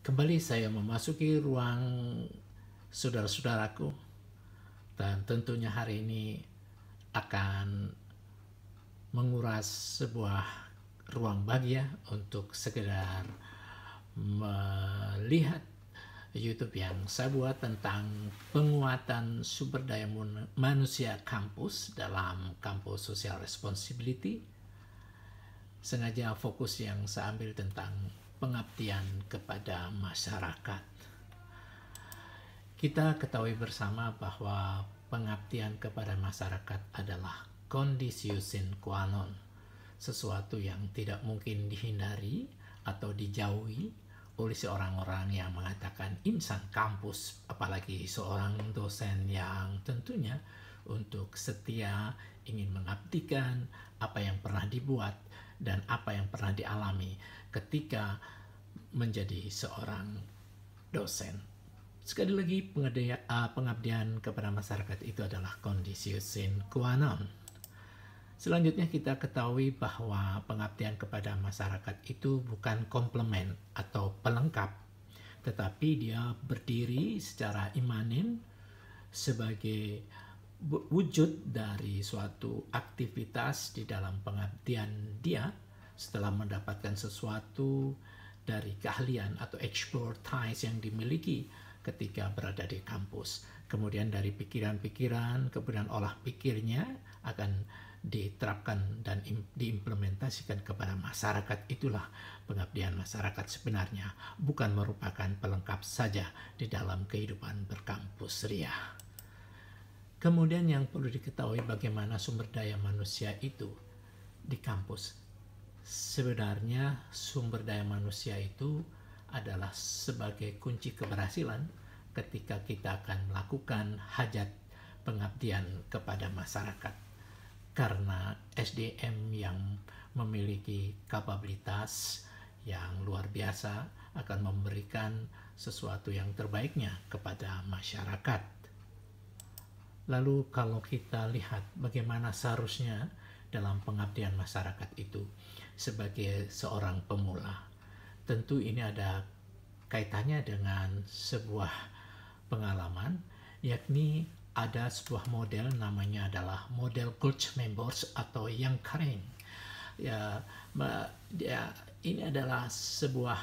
Kembali saya memasuki ruang saudara-saudaraku, dan tentunya hari ini akan menguras sebuah ruang bahagia untuk sekedar melihat YouTube yang saya buat tentang penguatan sumber daya manusia kampus dalam kampus social responsibility. Sengaja fokus yang saya ambil tentang pengabdian kepada masyarakat. Kita ketahui bersama bahwa pengabdian kepada masyarakat adalah conditio sine qua non, sesuatu yang tidak mungkin dihindari atau dijauhi oleh seorang-orang yang mengatakan insan kampus, apalagi seorang dosen yang tentunya untuk setia ingin mengabdikan apa yang pernah dibuat dan apa yang pernah dialami ketika menjadi seorang dosen. Sekali lagi, pengabdian kepada masyarakat itu adalah conditio sine qua non. Selanjutnya kita ketahui bahwa pengabdian kepada masyarakat itu bukan komplement atau pelengkap, tetapi dia berdiri secara imanen sebagai wujud dari suatu aktivitas di dalam pengabdian dia setelah mendapatkan sesuatu dari keahlian atau expertise yang dimiliki ketika berada di kampus. Kemudian dari pikiran-pikiran, kemudian olah pikirnya akan diterapkan dan diimplementasikan kepada masyarakat. Itulah pengabdian masyarakat sebenarnya, bukan merupakan pelengkap saja di dalam kehidupan berkampus ria. Kemudian yang perlu diketahui bagaimana sumber daya manusia itu di kampus. Sebenarnya sumber daya manusia itu adalah sebagai kunci keberhasilan ketika kita akan melakukan hajat pengabdian kepada masyarakat. Karena SDM yang memiliki kapabilitas yang luar biasa akan memberikan sesuatu yang terbaiknya kepada masyarakat. Lalu kalau kita lihat bagaimana seharusnya dalam pengabdian masyarakat itu sebagai seorang pemula, tentu ini ada kaitannya dengan sebuah pengalaman, yakni ada sebuah model namanya adalah model Gold Members atau Young Karen. Ini adalah sebuah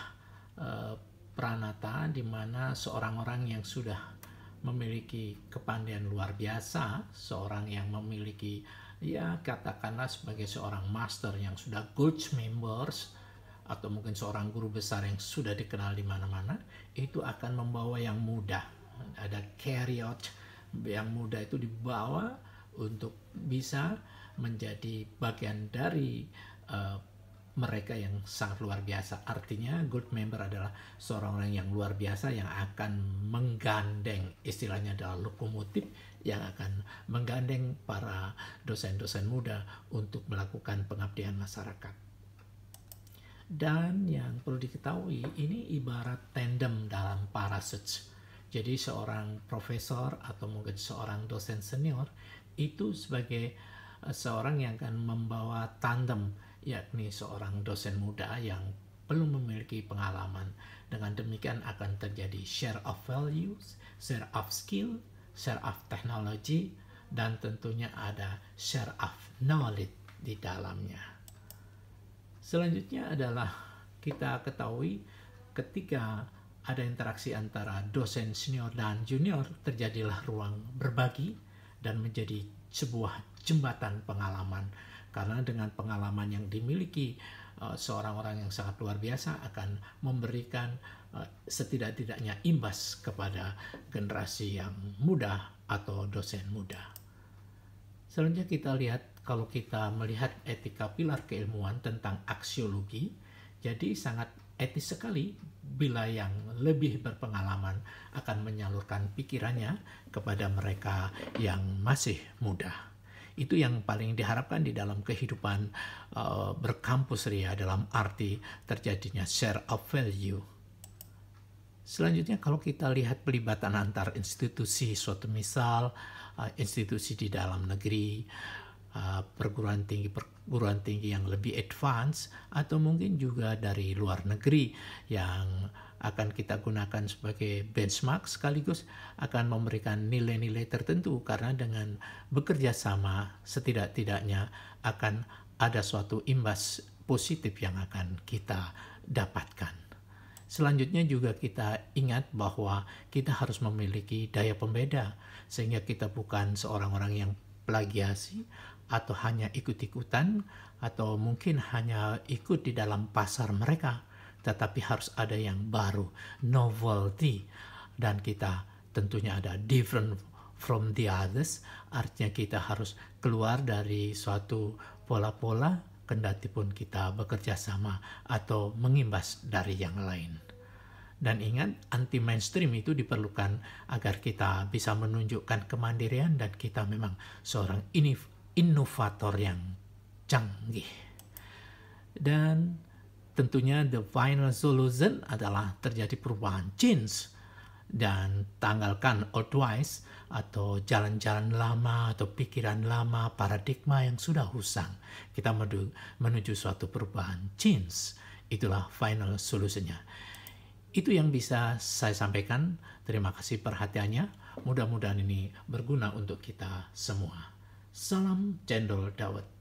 pranata di mana seorang orang yang sudah memiliki kepandaian luar biasa, seorang yang memiliki katakanlah sebagai seorang master yang sudah Gold Members, atau mungkin seorang guru besar yang sudah dikenal di mana-mana, itu akan membawa yang muda. Ada carriot yang muda itu dibawa untuk bisa menjadi bagian dari mereka yang sangat luar biasa. Artinya gold member adalah seorang orang yang luar biasa yang akan menggandeng, istilahnya adalah lokomotif yang akan menggandeng para dosen-dosen muda untuk melakukan pengabdian masyarakat. Dan yang perlu diketahui, ini ibarat tandem dalam parachute. Jadi seorang profesor atau mungkin seorang dosen senior itu sebagai seorang yang akan membawa tandem, yakni seorang dosen muda yang belum memiliki pengalaman. Dengan demikian akan terjadi share of values, share of skill, share of technology, dan tentunya ada share of knowledge di dalamnya. Selanjutnya adalah kita ketahui ketika ada interaksi antara dosen senior dan junior, terjadilah ruang berbagi dan menjadi sebuah jembatan pengalaman. Karena dengan pengalaman yang dimiliki seorang orang yang sangat luar biasa akan memberikan setidak-tidaknya imbas kepada generasi yang muda atau dosen muda. Selanjutnya kita lihat, kalau kita melihat etika pilar keilmuan tentang aksiologi, jadi sangat etis sekali bila yang lebih berpengalaman akan menyalurkan pikirannya kepada mereka yang masih muda. Itu yang paling diharapkan di dalam kehidupan berkampus ria dalam arti terjadinya share of value. Selanjutnya kalau kita lihat pelibatan antar institusi, suatu misal institusi di dalam negeri, perguruan tinggi yang lebih advance, atau mungkin juga dari luar negeri yang akan kita gunakan sebagai benchmark, sekaligus akan memberikan nilai-nilai tertentu, karena dengan bekerja sama setidak-tidaknya akan ada suatu imbas positif yang akan kita dapatkan. Selanjutnya juga kita ingat bahwa kita harus memiliki daya pembeda, sehingga kita bukan seorang orang yang plagiasi atau hanya ikut-ikutan, atau mungkin hanya ikut di dalam pasar mereka, tetapi harus ada yang baru, novelty. Dan kita tentunya ada different from the others, artinya kita harus keluar dari suatu pola-pola, kendati pun kita bekerja sama atau mengimbas dari yang lain. Dan ingat, anti-mainstream itu diperlukan agar kita bisa menunjukkan kemandirian dan kita memang seorang inovator yang canggih. Dan tentunya the final solution adalah terjadi perubahan, change, dan tanggalkan old ways atau jalan-jalan lama atau pikiran lama, paradigma yang sudah usang. Kita menuju suatu perubahan, change. Itulah final solutionnya. Itu yang bisa saya sampaikan. Terima kasih perhatiannya. Mudah-mudahan ini berguna untuk kita semua. Salam Cendol Dawet.